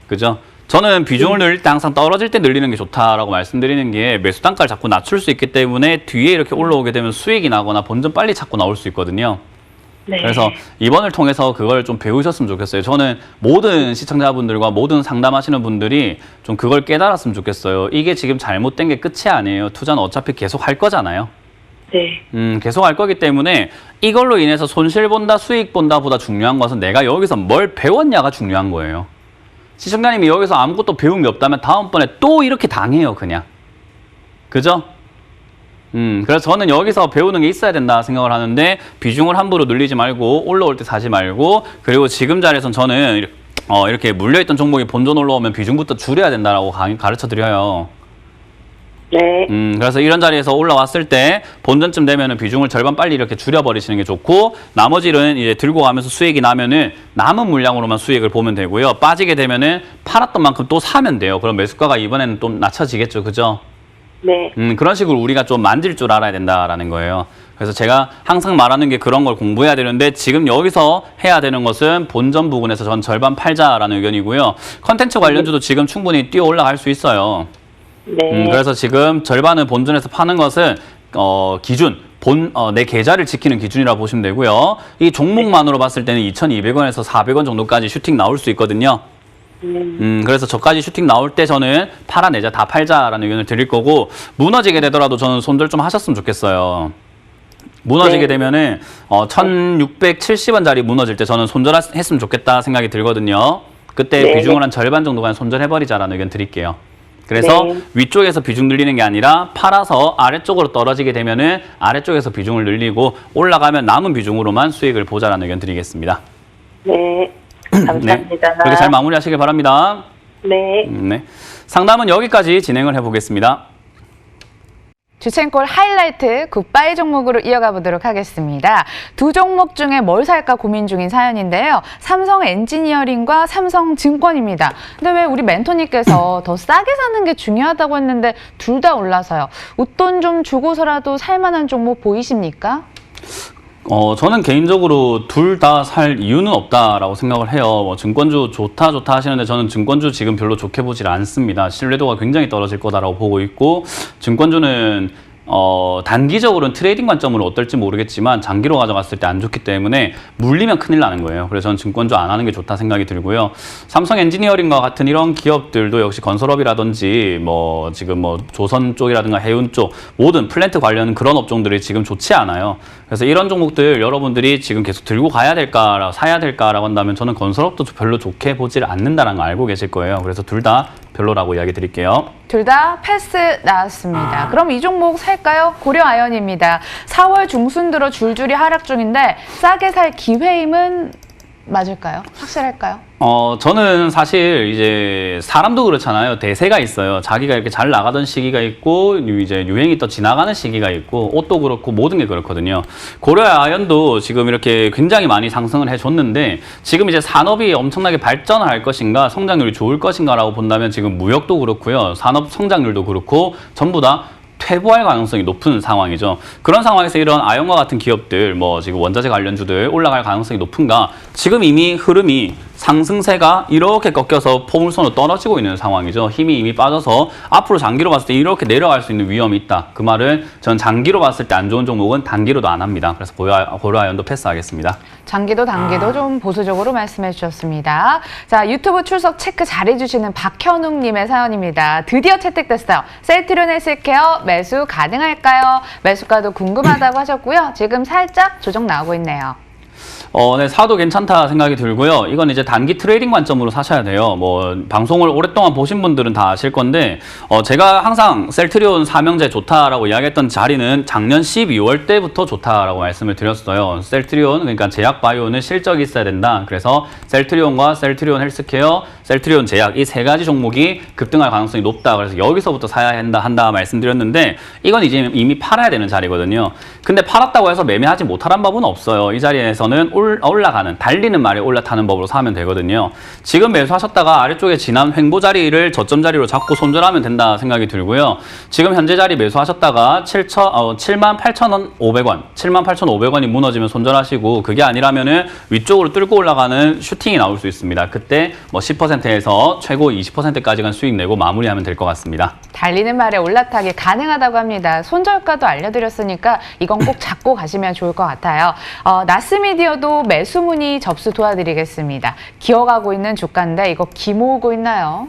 그죠? 저는 비중을 늘릴 때 항상 떨어질 때 늘리는 게 좋다라고 말씀드리는 게 매수 단가를 자꾸 낮출 수 있기 때문에 뒤에 이렇게 올라오게 되면 수익이 나거나 본전 빨리 찾고 나올 수 있거든요. 네. 그래서 이번을 통해서 그걸 좀 배우셨으면 좋겠어요. 저는 모든 시청자분들과 모든 상담하시는 분들이 좀 그걸 깨달았으면 좋겠어요. 이게 지금 잘못된 게 끝이 아니에요. 투자는 어차피 계속 할 거잖아요. 네. 계속 할 거기 때문에 이걸로 인해서 손실 본다, 수익 본다 보다 중요한 것은 내가 여기서 뭘 배웠냐가 중요한 거예요. 시청자님이 여기서 아무것도 배운 게 없다면 다음번에 또 이렇게 당해요, 그냥. 그죠? 그래서 저는 여기서 배우는 게 있어야 된다 생각을 하는데 비중을 함부로 늘리지 말고 올라올 때 사지 말고 그리고 지금 자리에선 저는 이렇게 물려있던 종목이 본전 올라오면 비중부터 줄여야 된다라고 가르쳐 드려요. 네. 그래서 이런 자리에서 올라왔을 때 본전쯤 되면은 비중을 절반 빨리 이렇게 줄여버리시는 게 좋고 나머지는 이제 들고 가면서 수익이 나면은 남은 물량으로만 수익을 보면 되고요. 빠지게 되면은 팔았던 만큼 또 사면 돼요. 그럼 매수가가 이번에는 좀 낮춰지겠죠. 그죠? 네. 그런 식으로 우리가 좀 만질 줄 알아야 된다라는 거예요. 그래서 제가 항상 말하는 게 그런 걸 공부해야 되는데 지금 여기서 해야 되는 것은 본전 부분에서 전 절반 팔자라는 의견이고요. 컨텐츠 관련주도 지금 충분히 뛰어 올라갈 수 있어요. 네. 그래서 지금 절반은 본전에서 파는 것은 기준, 내 계좌를 지키는 기준이라고 보시면 되고요. 이 종목만으로 봤을 때는 2,200원에서 400원 정도까지 슈팅 나올 수 있거든요. 그래서 저까지 슈팅 나올 때 저는 팔아내자, 다 팔자라는 의견을 드릴 거고 무너지게 되더라도 저는 손절 좀 하셨으면 좋겠어요. 무너지게 되면은 1,670원짜리 무너질 때 저는 손절했으면 좋겠다 생각이 들거든요. 그때 비중을 한 절반 정도 그냥 손절해버리자라는 의견 드릴게요. 그래서 위쪽에서 비중 늘리는 게 아니라 팔아서 아래쪽으로 떨어지게 되면은 아래쪽에서 비중을 늘리고 올라가면 남은 비중으로만 수익을 보자라는 의견 드리겠습니다. 네. 감사합니다. 네, 그렇게 잘 마무리하시길 바랍니다. 네. 네, 상담은 여기까지 진행을 해보겠습니다. 주첸콜 하이라이트 굿바이 종목으로 이어가 보도록 하겠습니다. 두 종목 중에 뭘 살까 고민 중인 사연인데요. 삼성 엔지니어링과 삼성증권입니다. 근데 왜 우리 멘토님께서 더 싸게 사는 게 중요하다고 했는데 둘 다 올라서요. 웃돈 좀 주고서라도 살만한 종목 보이십니까? 저는 개인적으로 둘 다 살 이유는 없다라고 생각을 해요. 증권주 좋다 하시는데 저는 증권주 지금 별로 좋게 보질 않습니다. 신뢰도가 굉장히 떨어질 거다라고 보고 있고 증권주는 단기적으로는 트레이딩 관점으로 어떨지 모르겠지만 장기로 가져갔을 때 안 좋기 때문에 물리면 큰일 나는 거예요. 그래서 저는 증권주 안 하는 게 좋다 생각이 들고요. 삼성 엔지니어링과 같은 이런 기업들도 역시 건설업이라든지 지금 조선 쪽이라든가 해운 쪽 모든 플랜트 관련 그런 업종들이 지금 좋지 않아요. 그래서 이런 종목들 여러분들이 지금 계속 들고 가야 될까, 사야 될까라고 한다면 저는 건설업도 별로 좋게 보질 않는다는 걸 알고 계실 거예요. 그래서 둘 다 별로라고 이야기 드릴게요. 둘 다 패스 나왔습니다. 그럼 이 종목 살까요? 고려아연입니다. 4월 중순 들어 줄줄이 하락 중인데 싸게 살 기회임은 맞을까요? 확실할까요? 저는 사실 이제 사람도 그렇잖아요. 대세가 있어요. 자기가 이렇게 잘 나가던 시기가 있고 이제 유행이 또 지나가는 시기가 있고 옷도 그렇고 모든 게 그렇거든요. 고려아연도 지금 이렇게 굉장히 많이 상승을 해줬는데 지금 이제 산업이 엄청나게 발전을 할 것인가 성장률이 좋을 것인가라고 본다면 지금 무역도 그렇고요. 산업 성장률도 그렇고 전부 다 퇴보할 가능성이 높은 상황이죠. 그런 상황에서 이런 아연과 같은 기업들, 지금 원자재 관련주들 올라갈 가능성이 높은가? 지금 이미 흐름이 상승세가 이렇게 꺾여서 포물선으로 떨어지고 있는 상황이죠. 힘이 이미 빠져서 앞으로 장기로 봤을 때 이렇게 내려갈 수 있는 위험이 있다. 그 말은 전 장기로 봤을 때 안 좋은 종목은 단기로도 안 합니다. 그래서 고려아연도 패스하겠습니다. 장기도 단기도 좀 보수적으로 말씀해 주셨습니다. 자, 유튜브 출석 체크 잘해주시는 박현웅님의 사연입니다. 드디어 채택됐어요. 셀트리온 헬스케어 매수 가능할까요? 매수가도 궁금하다고 하셨고요. 지금 살짝 조정 나오고 있네요. 네, 사도 괜찮다 생각이 들고요. 이건 이제 단기 트레이딩 관점으로 사셔야 돼요. 방송을 오랫동안 보신 분들은 다 아실 건데, 제가 항상 셀트리온 삼형제 좋다라고 이야기했던 자리는 작년 12월 때부터 좋다라고 말씀을 드렸어요. 셀트리온, 그러니까 제약바이오는 실적이 있어야 된다. 그래서 셀트리온과 셀트리온 헬스케어, 셀트리온 제약 이 세 가지 종목이 급등할 가능성이 높다. 그래서 여기서부터 사야 한다 말씀드렸는데 이건 이제 이미 팔아야 되는 자리거든요. 근데 팔았다고 해서 매매하지 못하란 법은 없어요. 이 자리에서는 올라가는 달리는 말에 올라타는 법으로 사면 되거든요. 지금 매수하셨다가 아래쪽에 지난 횡보 자리를 저점 자리로 잡고 손절하면 된다 생각이 들고요. 지금 현재 자리 매수하셨다가 78,500원, 78,500원이 무너지면 손절하시고 그게 아니라면은 위쪽으로 뚫고 올라가는 슈팅이 나올 수 있습니다. 그때 뭐 10%에서 최고 20%까지간 수익 내고 마무리하면 될 것 같습니다. 달리는 말에 올라타기 가능하다고 합니다. 손절가도 알려드렸으니까 이건 꼭 잡고 가시면 좋을 것 같아요. 나스미디어도 매수 문의 접수 도와드리겠습니다. 기어가고 있는 주가인데 이거 기모으고 있나요?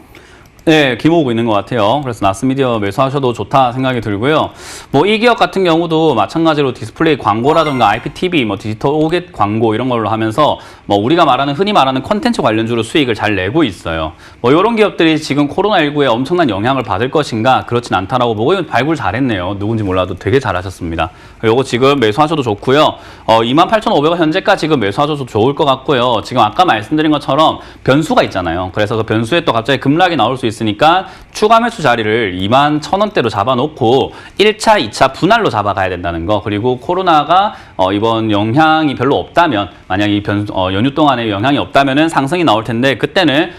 네, 기모으고 있는 것 같아요. 그래서 나스미디어 매수하셔도 좋다 생각이 들고요. 뭐 이 기업 같은 경우도 마찬가지로 디스플레이 광고라든가 IPTV, 뭐 디지털 오겟 광고 이런 걸로 하면서 뭐 우리가 흔히 말하는 콘텐츠 관련주로 수익을 잘 내고 있어요. 뭐 이런 기업들이 지금 코로나19에 엄청난 영향을 받을 것인가 그렇진 않다라고 보고 이건 발굴 잘했네요. 누군지 몰라도 되게 잘하셨습니다. 요거 지금 매수하셔도 좋고요. 28,500원 현재가 지금 매수하셔도 좋을 것 같고요. 지금 아까 말씀드린 것처럼 변수가 있잖아요. 그래서 그 변수에 또 갑자기 급락이 나올 수 있으니까 추가 매수 자리를 21,000원대로 잡아놓고 1차, 2차 분할로 잡아가야 된다는 거. 그리고 코로나가 이번 영향이 별로 없다면 만약 이 연휴 동안에 영향이 없다면은 상승이 나올 텐데 그때는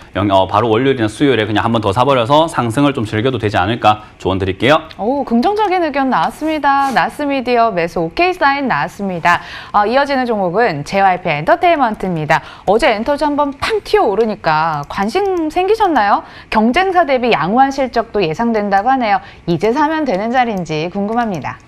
바로 월요일이나 수요일에 그냥 한 번 더 사버려서 상승을 좀 즐겨도 되지 않을까 조언 드릴게요. 오, 긍정적인 의견 나왔습니다. 나스미디어 매수 오케이 사인 나왔습니다. 이어지는 종목은 JYP 엔터테인먼트입니다. 어제 엔터주 한번 팡 튀어오르니까 관심 생기셨나요? 경쟁사 대비 양호한 실적도 예상된다고 하네요. 이제 사면 되는 자리인지 궁금합니다.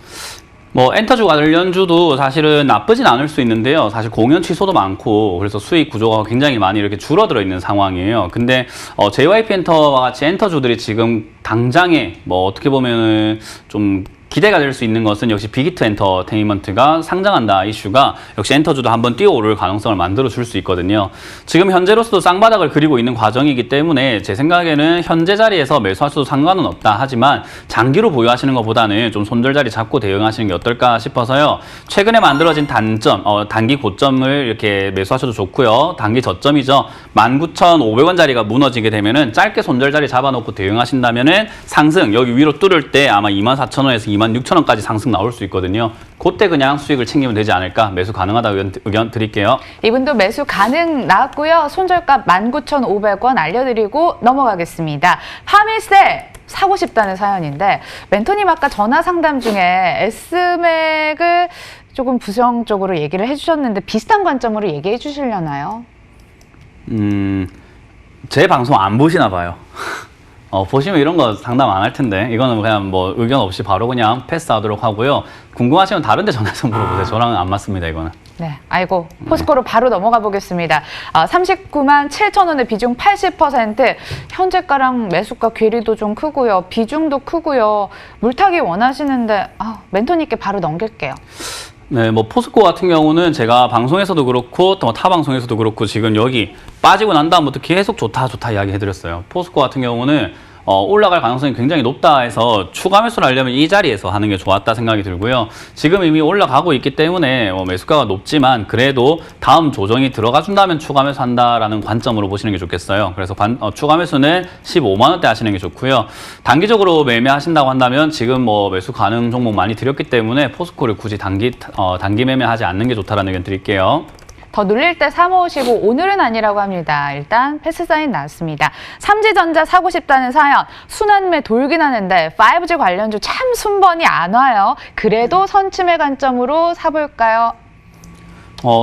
뭐 엔터주 관련주도 사실은 나쁘진 않을 수 있는데요. 사실 공연 취소도 많고 그래서 수익 구조가 굉장히 많이 이렇게 줄어들어 있는 상황이에요. 근데 JYP 엔터와 같이 엔터주들이 지금 당장에 뭐 어떻게 보면은 좀 기대가 될 수 있는 것은 역시 빅히트 엔터테인먼트가 상장한다 이슈가 역시 엔터주도 한번 뛰어오를 가능성을 만들어줄 수 있거든요. 지금 현재로서도 쌍바닥을 그리고 있는 과정이기 때문에 제 생각에는 현재 자리에서 매수하셔도 상관은 없다. 하지만 장기로 보유하시는 것보다는 좀 손절 자리 잡고 대응하시는 게 어떨까 싶어서요. 최근에 만들어진 단기 고점을 이렇게 매수하셔도 좋고요. 단기 저점이죠. 19,500원짜리가 무너지게 되면은 짧게 손절 자리 잡아놓고 대응하신다면은 상승 여기 위로 뚫을 때 아마 24,000원에서 26,000원까지 상승 나올 수 있거든요. 그때 그냥 수익을 챙기면 되지 않을까 매수 가능하다 의견 드릴게요. 이분도 매수 가능 나왔고요. 손절가 19,500원 알려드리고 넘어가겠습니다. 파미셀 사고 싶다는 사연인데 멘토님 아까 전화 상담 중에 S맥을 조금 부정적으로 얘기를 해주셨는데 비슷한 관점으로 얘기해 주시려나요? 제 방송 안 보시나 봐요. 보시면 이런 거 상담 안 할 텐데 이거는 그냥 뭐 의견 없이 바로 그냥 패스하도록 하고요. 궁금하시면 다른 데 전화해서 물어보세요. 저랑은 안 맞습니다, 이거는. 네, 아이고 포스코로 바로 넘어가 보겠습니다. 39만 7천원의 비중 80%, 현재가랑 매수가 괴리도 좀 크고요. 비중도 크고요. 물타기 원하시는데 멘토님께 바로 넘길게요. 네, 뭐 포스코 같은 경우는 제가 방송에서도 그렇고 또 타 방송에서도 그렇고 지금 여기 빠지고 난 다음부터 계속 좋다 이야기 해드렸어요. 포스코 같은 경우는 올라갈 가능성이 굉장히 높다 해서 추가 매수를 하려면 이 자리에서 하는 게 좋았다 생각이 들고요. 지금 이미 올라가고 있기 때문에 매수가가 높지만 그래도 다음 조정이 들어가 준다면 추가 매수한다라는 관점으로 보시는 게 좋겠어요. 그래서 추가 매수는 15만 원대 하시는 게 좋고요. 단기적으로 매매하신다고 한다면 지금 뭐 매수 가능 종목 많이 드렸기 때문에 포스코를 굳이 단기 매매하지 않는 게 좋다라는 의견 드릴게요. 더 눌릴 때 사모으시고 오늘은 아니라고 합니다. 일단 패스 사인 나왔습니다. 삼지전자 사고 싶다는 사연. 순환매 돌긴 하는데 5G 관련주 참 순번이 안 와요. 그래도 선침의 관점으로 사볼까요?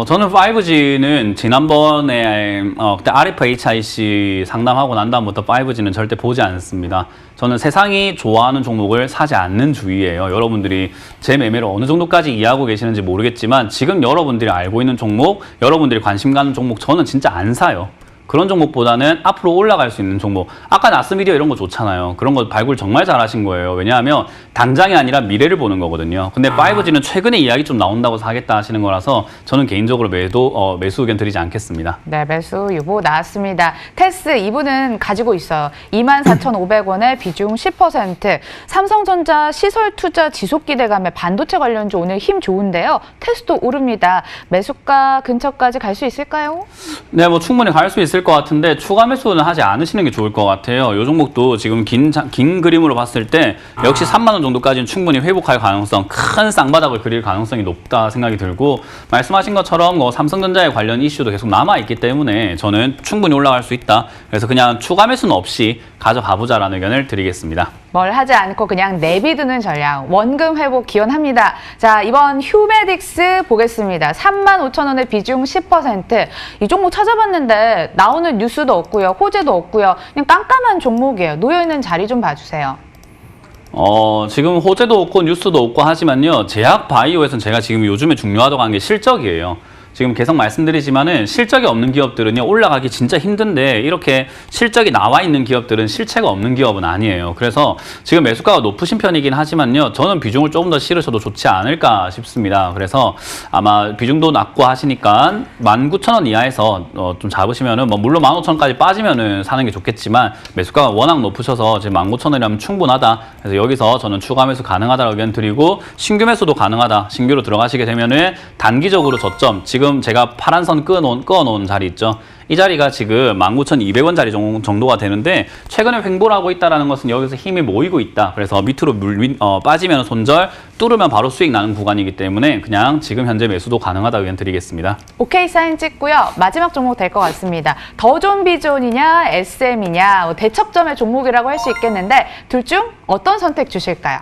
저는 5G는 지난번에 그때 RFHIC 상담하고 난 다음부터 5G는 절대 보지 않습니다. 저는 세상이 좋아하는 종목을 사지 않는 주의예요. 여러분들이 제 매매를 어느 정도까지 이해하고 계시는지 모르겠지만 지금 여러분들이 알고 있는 종목, 여러분들이 관심 가는 종목 저는 진짜 안 사요. 그런 종목보다는 앞으로 올라갈 수 있는 종목. 아까 나스미디어 이런 거 좋잖아요. 그런 거 발굴 정말 잘하신 거예요. 왜냐하면 당장이 아니라 미래를 보는 거거든요. 근데 5G는 최근에 이야기 좀 나온다고 사겠다 하시는 거라서 저는 개인적으로 매수 의견 드리지 않겠습니다. 네, 매수 유보 나왔습니다. 테스 이분은 가지고 있어요. 24,500원에 비중 10%. 삼성전자 시설 투자 지속 기대감에 반도체 관련주 오늘 힘 좋은데요. 테스도 오릅니다. 매수가 근처까지 갈 수 있을까요? 네, 뭐 충분히 갈 수 있을 있을 것 같은데 추가 매수는 하지 않으시는 게 좋을 것 같아요. 이 종목도 지금 긴 그림으로 봤을 때 역시 3만 원 정도까지는 충분히 회복할 가능성, 큰 쌍바닥을 그릴 가능성이 높다 생각이 들고 말씀하신 것처럼 뭐 삼성전자에 관련 이슈도 계속 남아있기 때문에 저는 충분히 올라갈 수 있다. 그래서 그냥 추가 매수는 없이 가져가보자라는 의견을 드리겠습니다. 뭘 하지 않고 그냥 내비두는 전략, 원금 회복 기원합니다. 자, 이번 휴메딕스 보겠습니다. 35,000원의 비중 10%. 이 종목 찾아봤는데 나오는 뉴스도 없고요. 호재도 없고요. 그냥 깜깜한 종목이에요. 놓여있는 자리 좀 봐주세요. 지금 호재도 없고 뉴스도 없고 하지만요. 제약 바이오에서는 제가 지금 요즘에 중요하다고 하는 게 실적이에요. 지금 계속 말씀드리지만은 실적이 없는 기업들은요 올라가기 진짜 힘든데 이렇게 실적이 나와 있는 기업들은 실체가 없는 기업은 아니에요. 그래서 지금 매수가가 높으신 편이긴 하지만요 저는 비중을 조금 더 실으셔도 좋지 않을까 싶습니다. 그래서 아마 비중도 낮고 하시니까 19,000원 이하에서 좀 잡으시면은 뭐 물론 15,000원까지 빠지면은 사는 게 좋겠지만 매수가가 워낙 높으셔서 지금 19,000원이라면 충분하다. 그래서 여기서 저는 추가 매수 가능하다라고 의견 드리고 신규 매수도 가능하다. 신규로 들어가시게 되면은 단기적으로 저점 지금 제가 파란 선 그어놓은 자리 있죠. 이 자리가 지금 19,200원짜리 정도가 되는데 최근에 횡보를 하고 있다는 것은 여기서 힘이 모이고 있다. 그래서 밑으로 빠지면 손절, 뚫으면 바로 수익 나는 구간이기 때문에 그냥 지금 현재 매수도 가능하다 의견 드리겠습니다. 오케이 사인 찍고요. 마지막 종목 될 것 같습니다. 더존 비존이냐 SM이냐 대척점의 종목이라고 할 수 있겠는데 둘 중 어떤 선택 주실까요?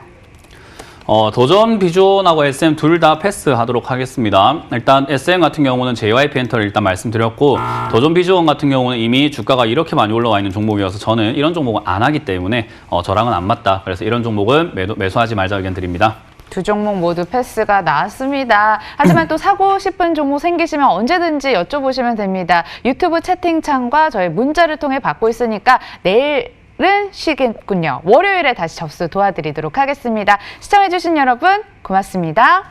도전 비존하고 SM 둘 다 패스하도록 하겠습니다. 일단 SM 같은 경우는 JYP 엔터를 일단 말씀드렸고 도전 비존 같은 경우는 이미 주가가 이렇게 많이 올라와 있는 종목이어서 저는 이런 종목은 안 하기 때문에 저랑은 안 맞다. 그래서 이런 종목은 매수하지 말자 의견 드립니다. 두 종목 모두 패스가 나왔습니다. 하지만 또 사고 싶은 종목 생기시면 언제든지 여쭤보시면 됩니다. 유튜브 채팅창과 저희 문자를 통해 받고 있으니까 내일 는 쉬겠군요. 월요일에 다시 접수 도와드리도록 하겠습니다. 시청해주신 여러분 고맙습니다.